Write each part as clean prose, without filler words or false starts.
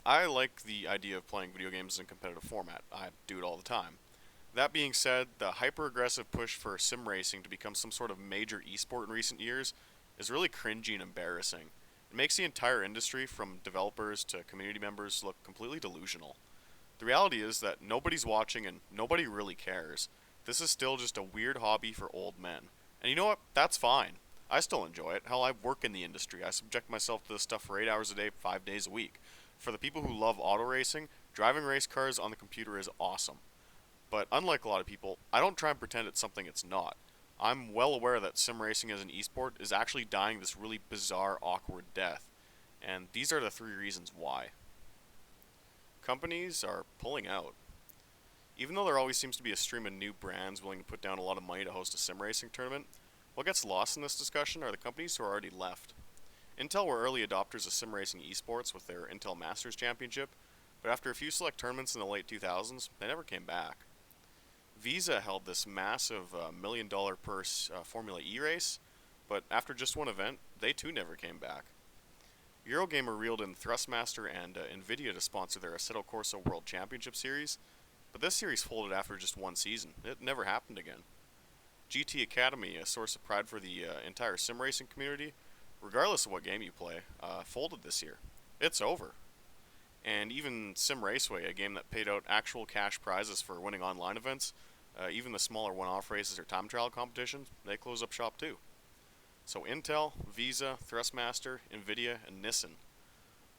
I like the idea of playing video games in a competitive format. I do it all the time. That being said, the hyper aggressive push for sim racing to become some sort of major esport in recent years is really cringy and embarrassing. It makes the entire industry, from developers to community members, look completely delusional. The reality is that nobody's watching and nobody really cares. This is still just a weird hobby for old men. And you know what? That's fine. I still enjoy it. Hell, I work in the industry. I subject myself to this stuff for 8 hours a day, 5 days a week. For the people who love auto racing, driving race cars on the computer is awesome. But unlike a lot of people, I don't try and pretend it's something it's not. I'm well aware that sim racing as an esport is actually dying this really bizarre, awkward death. And these are the three reasons why. Companies are pulling out. Even though there always seems to be a stream of new brands willing to put down a lot of money to host a sim racing tournament, what gets lost in this discussion are the companies who are already left. Intel were early adopters of sim racing esports with their Intel Masters Championship, but after a few select tournaments in the late 2000s, they never came back. Visa held this massive $1 million purse Formula E race, but after just one event, they too never came back. Eurogamer reeled in Thrustmaster and Nvidia to sponsor their Assetto Corsa World Championship Series, but this series folded after just one season. It never happened again. GT Academy, a source of pride for the entire sim racing community, regardless of what game you play, folded this year. It's over. And even Sim Raceway, a game that paid out actual cash prizes for winning online events, even the smaller one-off races or time trial competitions, they close up shop too. So Intel, Visa, Thrustmaster, Nvidia, and Nissan.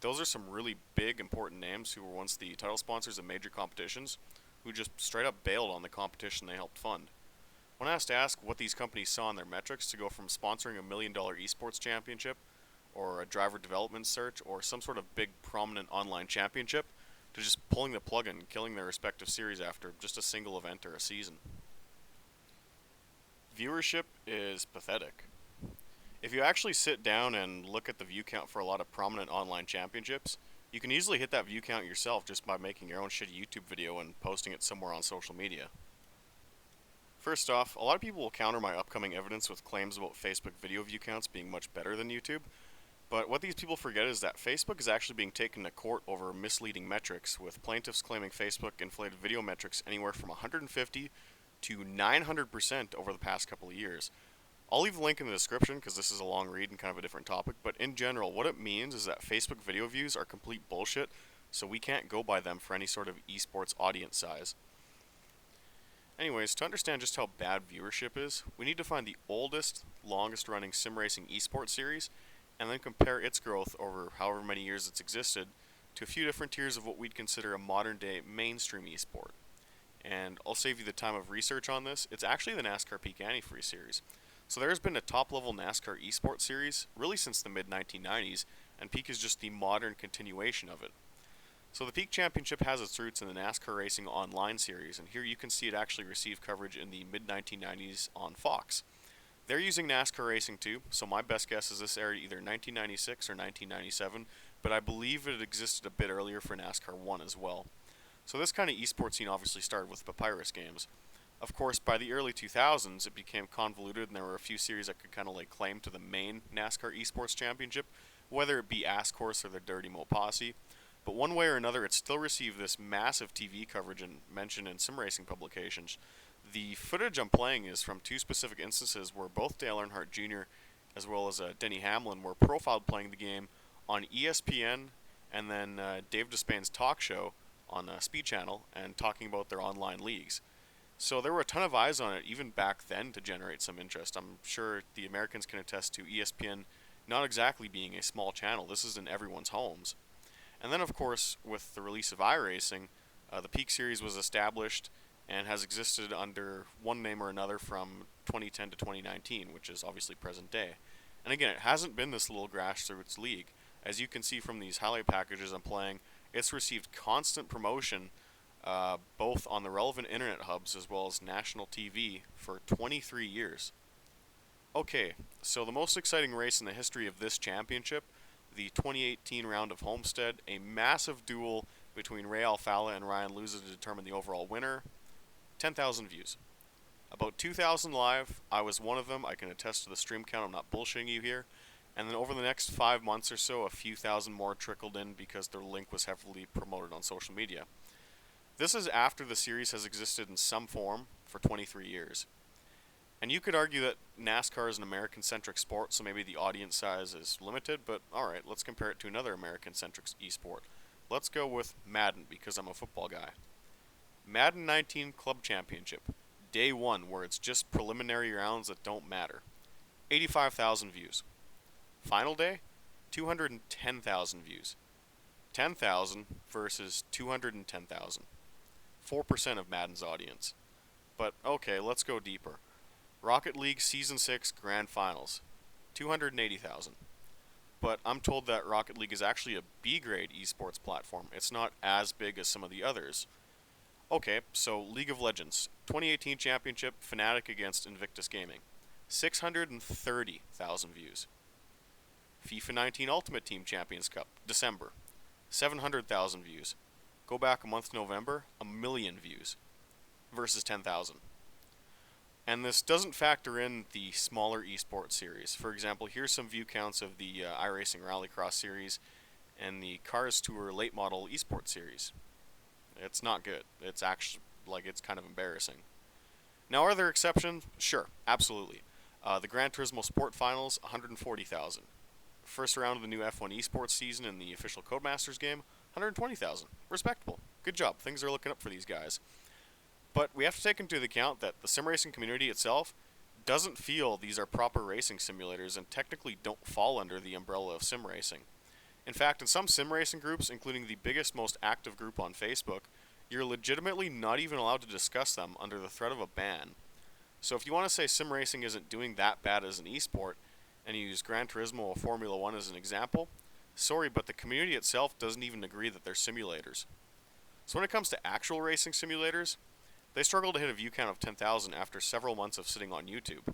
Those are some really big, important names who were once the title sponsors of major competitions, who just straight up bailed on the competition they helped fund. When asked to ask what these companies saw in their metrics to go from sponsoring a $1 million esports championship, or a driver development search, or some sort of big prominent online championship, to just pulling the plug and killing their respective series after just a single event or a season. Viewership is pathetic. If you actually sit down and look at the view count for a lot of prominent online championships, you can easily hit that view count yourself just by making your own shitty YouTube video and posting it somewhere on social media. First off, a lot of people will counter my upcoming evidence with claims about Facebook video view counts being much better than YouTube, but what these people forget is that Facebook is actually being taken to court over misleading metrics, with plaintiffs claiming Facebook inflated video metrics anywhere from 150 to 900% over the past couple of years. I'll leave the link in the description because this is a long read and kind of a different topic, but in general, what it means is that Facebook video views are complete bullshit, so we can't go by them for any sort of esports audience size. Anyways, to understand just how bad viewership is, we need to find the oldest, longest running sim racing esports series, and then compare its growth over however many years it's existed to a few different tiers of what we'd consider a modern day mainstream esport. And I'll save you the time of research on this, it's actually the NASCAR Peak Antifreeze series. So there has been a top level NASCAR esports series really since the mid 1990s, and Peak is just the modern continuation of it. So the Peak Championship has its roots in the NASCAR Racing Online series, and here you can see it actually received coverage in the mid 1990s on Fox. They're using NASCAR Racing too, so my best guess is this aired either 1996 or 1997, but I believe it existed a bit earlier for NASCAR 1 as well. So this kind of esports scene obviously started with Papyrus games. Of course, by the early 2000s, it became convoluted, and there were a few series that could kind of lay claim to the main NASCAR Esports Championship, whether it be Ascourse or the Dirty Mo Posse. But one way or another, it still received this massive TV coverage and mention in sim racing publications. The footage I'm playing is from two specific instances where both Dale Earnhardt Jr. as well as Denny Hamlin were profiled playing the game on ESPN, and then Dave Despain's talk show on Speed Channel and talking about their online leagues. So there were a ton of eyes on it even back then to generate some interest. I'm sure the Americans can attest to ESPN not exactly being a small channel. This is in everyone's homes. And then, of course, with the release of iRacing, the Peak Series was established and has existed under one name or another from 2010 to 2019, which is obviously present day. And again, it hasn't been this little grassroots league. As you can see from these highlight packages I'm playing, it's received constant promotion both on the relevant internet hubs as well as national TV for 23 years. Okay, so the most exciting race in the history of this championship, the 2018 round of Homestead, a massive duel between Ray Alfala and Ryan Luza to determine the overall winner, 10,000 views. About 2,000 live, I was one of them, I can attest to the stream count, I'm not bullshitting you here, And then over the next 5 months or so, a few thousand more trickled in because their link was heavily promoted on social media. This is after the series has existed in some form for 23 years. And you could argue that NASCAR is an American centric sport, so maybe the audience size is limited, but alright, let's compare it to another American centric esport. Let's go with Madden, because I'm a football guy. Madden 19 Club Championship, Day 1, where it's just preliminary rounds that don't matter. 85,000 views. Final day, 210,000 views. 10,000 versus 210,000. 4% of Madden's audience. But okay, let's go deeper. Rocket League Season 6 Grand Finals, 280,000. But I'm told that Rocket League is actually a B-grade esports platform. It's not as big as some of the others. Okay, so League of Legends, 2018 Championship, Fnatic against Invictus Gaming, 630,000 views. FIFA 19 Ultimate Team Champions Cup, December, 700,000 views. Go back a month to November, 1,000,000 views versus 10,000. And this doesn't factor in the smaller esports series. For example, here's some view counts of the iRacing Rallycross series and the Cars Tour Late Model esports series. It's not good. It's actually, it's kind of embarrassing. Now, are there exceptions? Sure, absolutely. The Gran Turismo Sport Finals, 140,000. First round of the new F1 esports season in the official Codemasters game, 120,000. Respectable. Good job. Things are looking up for these guys. But we have to take into account that the sim racing community itself doesn't feel these are proper racing simulators and technically don't fall under the umbrella of sim racing. In fact, in some sim racing groups, including the biggest, most active group on Facebook, you're legitimately not even allowed to discuss them under the threat of a ban. So if you want to say sim racing isn't doing that bad as an esport, and you use Gran Turismo or Formula 1 as an example, sorry, but the community itself doesn't even agree that they're simulators. So when it comes to actual racing simulators, they struggle to hit a view count of 10,000 after several months of sitting on YouTube.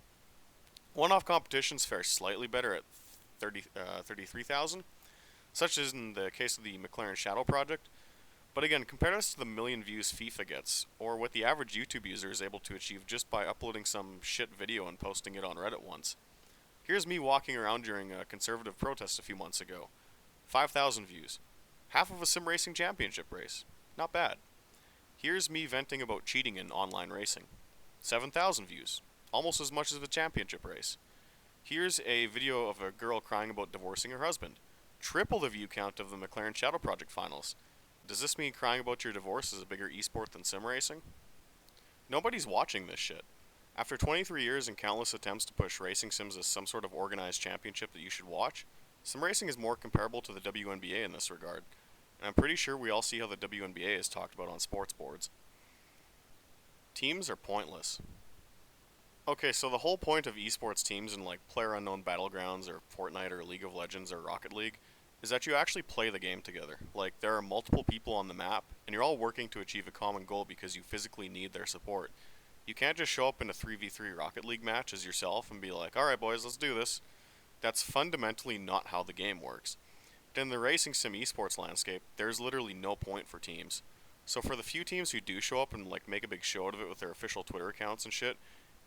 One-off competitions fare slightly better at 33,000, such as in the case of the McLaren Shadow project. But again, compare this to the 1,000,000 views FIFA gets, or what the average YouTube user is able to achieve just by uploading some shit video and posting it on Reddit once. Here's me walking around during a conservative protest a few months ago. 5,000 views. Half of a sim racing championship race. Not bad. Here's me venting about cheating in online racing. 7,000 views. Almost as much as the championship race. Here's a video of a girl crying about divorcing her husband. Triple the view count of the McLaren Shadow Project finals. Does this mean crying about your divorce is a bigger esport than sim racing? Nobody's watching this shit. After 23 years and countless attempts to push racing sims as some sort of organized championship that you should watch, sim racing is more comparable to the WNBA in this regard. And I'm pretty sure we all see how the WNBA is talked about on sports boards. Teams are pointless. Okay, so the whole point of esports teams in PlayerUnknown Battlegrounds or Fortnite or League of Legends or Rocket League is that you actually play the game together. There are multiple people on the map, and you're all working to achieve a common goal because you physically need their support. You can't just show up in a 3v3 Rocket League match as yourself and be like, alright boys, let's do this. That's fundamentally not how the game works. But in the racing sim esports landscape, there's literally no point for teams. So for the few teams who do show up and make a big show out of it with their official Twitter accounts and shit,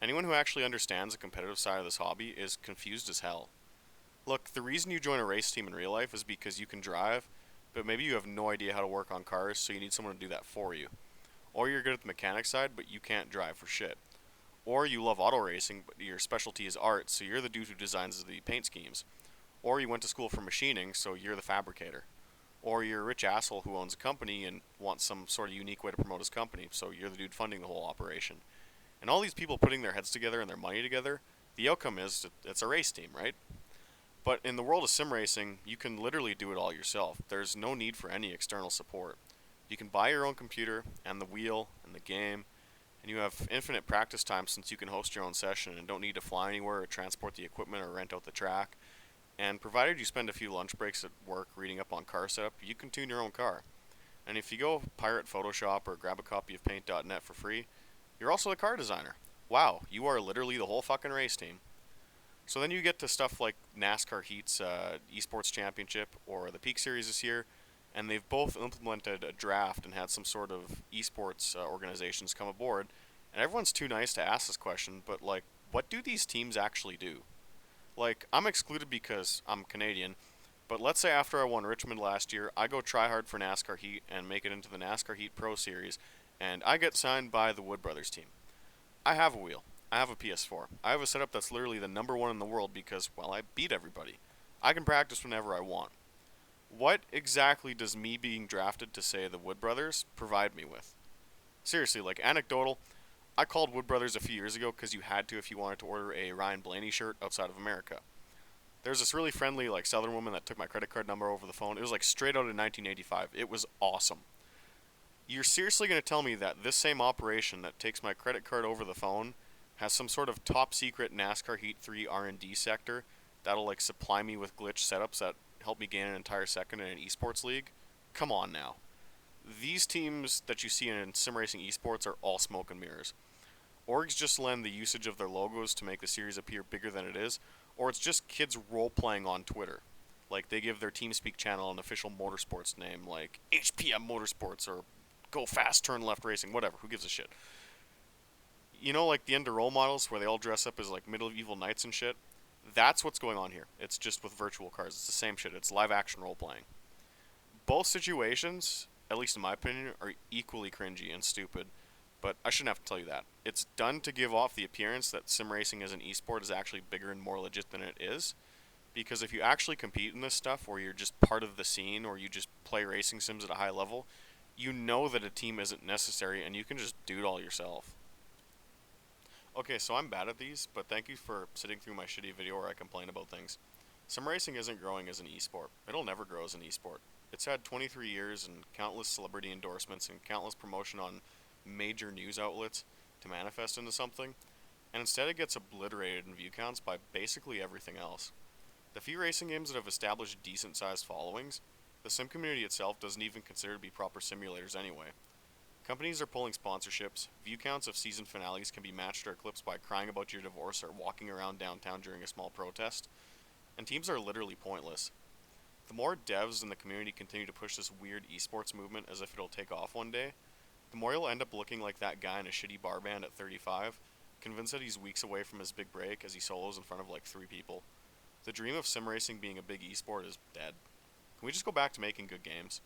anyone who actually understands the competitive side of this hobby is confused as hell. Look, the reason you join a race team in real life is because you can drive, but maybe you have no idea how to work on cars, so you need someone to do that for you. Or you're good at the mechanic side, but you can't drive for shit. Or you love auto racing, but your specialty is art, so you're the dude who designs the paint schemes. Or you went to school for machining, so you're the fabricator. Or you're a rich asshole who owns a company and wants some sort of unique way to promote his company, so you're the dude funding the whole operation. And all these people putting their heads together and their money together, the outcome is it's a race team, right? But in the world of sim racing, you can literally do it all yourself. There's no need for any external support. You can buy your own computer and the wheel and the game, and you have infinite practice time since you can host your own session and don't need to fly anywhere or transport the equipment or rent out the track. And provided you spend a few lunch breaks at work reading up on car setup, you can tune your own car. And if you go pirate Photoshop or grab a copy of paint.net for free, you're also a car designer. Wow, you are literally the whole fucking race team. So then you get to stuff like NASCAR Heat's eSports Championship or the Peak Series this year, and they've both implemented a draft and had some sort of eSports organizations come aboard, and everyone's too nice to ask this question, but what do these teams actually do? Like, I'm excluded because I'm Canadian, but let's say after I won Richmond last year, I go try hard for NASCAR Heat and make it into the NASCAR Heat Pro Series, and I get signed by the Wood Brothers team. I have a wheel. I have a PS4. I have a setup that's literally the number one in the world because, well, I beat everybody. I can practice whenever I want. What exactly does me being drafted to, say, the Wood Brothers provide me with? Seriously, like, anecdotal, I called Wood Brothers a few years ago because you had to if you wanted to order a Ryan Blaney shirt outside of America. There's this really friendly, like, Southern woman that took my credit card number over the phone. It was, like, straight out of 1985. It was awesome. You're seriously going to tell me that this same operation that takes my credit card over the phone has some sort of top secret NASCAR Heat 3 R&D sector that'll, like, supply me with glitch setups that help me gain an entire second in an eSports league? Come on now. These teams that you see in sim racing esports are all smoke and mirrors. Orgs just lend the usage of their logos to make the series appear bigger than it is, or it's just kids role playing on Twitter. Like, they give their TeamSpeak channel an official motorsports name, like HPM Motorsports or Go Fast Turn Left Racing, whatever. Who gives a shit? You know, like the Ender role models where they all dress up as like medieval knights and shit. That's what's going on here. It's just with virtual cars. It's the same shit. It's live action role playing. Both situations, at least in my opinion, are equally cringy and stupid. But I shouldn't have to tell you that. It's done to give off the appearance that sim racing as an esport is actually bigger and more legit than it is. Because if you actually compete in this stuff, or you're just part of the scene, or you just play racing sims at a high level, you know that a team isn't necessary and you can just do it all yourself. Okay, so I'm bad at these, but thank you for sitting through my shitty video where I complain about things. Sim racing isn't growing as an esport. It'll never grow as an esport. It's had 23 years and countless celebrity endorsements and countless promotion on major news outlets to manifest into something, and instead it gets obliterated in view counts by basically everything else. The few racing games that have established decent sized followings, the sim community itself doesn't even consider to be proper simulators anyway. Companies are pulling sponsorships, view counts of season finales can be matched or eclipsed by crying about your divorce or walking around downtown during a small protest, and teams are literally pointless. The more devs in the community continue to push this weird esports movement as if it'll take off one day, the more you'll end up looking like that guy in a shitty bar band at 35, convinced that he's weeks away from his big break as he solos in front of like 3 people. The dream of sim racing being a big esport is dead. Can we just go back to making good games?